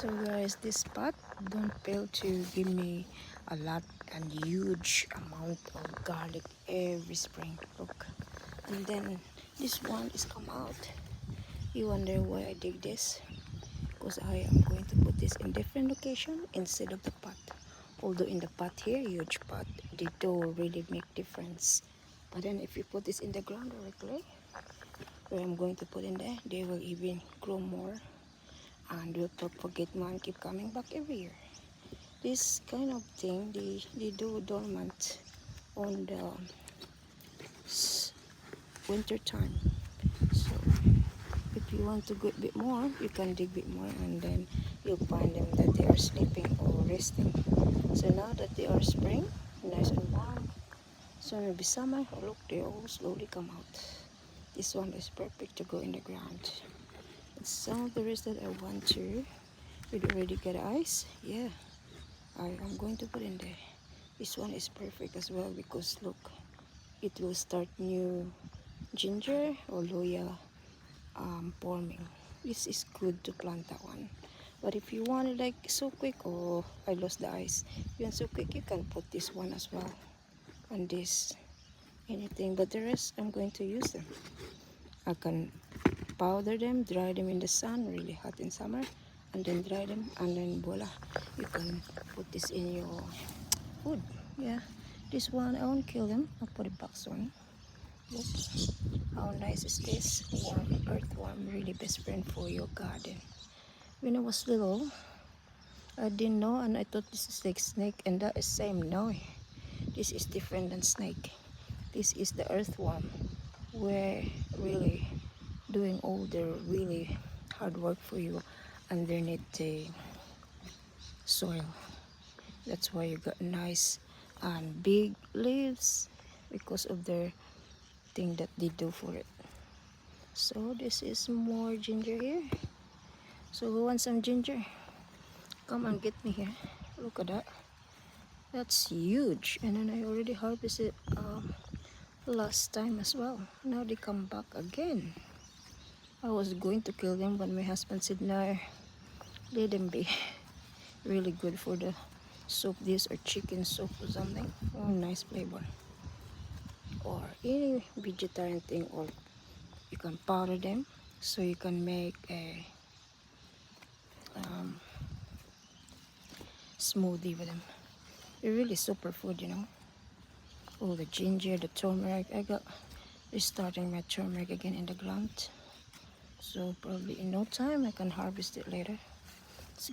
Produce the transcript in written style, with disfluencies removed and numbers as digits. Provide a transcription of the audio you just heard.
So guys, this pot don't fail to give me a lot and huge amount of garlic every spring. Look, and then this one is come out. You wonder why I dig this? Because I am going to put this in different location instead of the pot. Although in the pot here, huge pot, they don't really make difference. But then if you put this in the ground directly, where I'm going to put in there, they will even grow more. And don't forget man, keep coming back every year. This kind of thing, they do dormant on the winter time. So if you want to go a bit more, you can dig a bit more, and then you'll find them that they are sleeping or resting. So now that they are spring, nice and warm, so maybe summer, oh look, they all slowly come out. This one is perfect to go in the ground. And some of the rest that I want to, we already get ice. Yeah, I'm going to put in there. This one is perfect as well because look, it will start new ginger or loya forming. This is good to plant that one. But if you want it like so quick, oh, I lost the ice. If you want so quick, you can put this one as well. And this, anything. But the rest, I'm going to use them. I can powder them, dry them in the sun, really hot in summer, and then dry them, and then voila, you can put this in your food. Yeah, this one I won't kill them. I'll put it back soon. Look how nice is this warm earthworm, really best friend for your garden. When I was little, I didn't know, and I thought this is like snake, and that is same. No, this is different than snake. This is the earthworm, where really doing all the really hard work for you underneath the soil. That's why you got nice and big leaves because of the thing that they do for it. So this is more ginger here. So who wants some ginger? Come and get me here. Look at that. That's huge. And then I already harvested last time as well. Now they come back again. I was going to kill them, but my husband said no, let them be. Really good for the soup, this or chicken soup or something. Oh, nice flavor. Or any vegetarian thing, or you can powder them so you can make a smoothie with them. They're really super food, you know. All the ginger, the turmeric. I got restarting my turmeric again in the ground. So probably in no time I can harvest it later. It's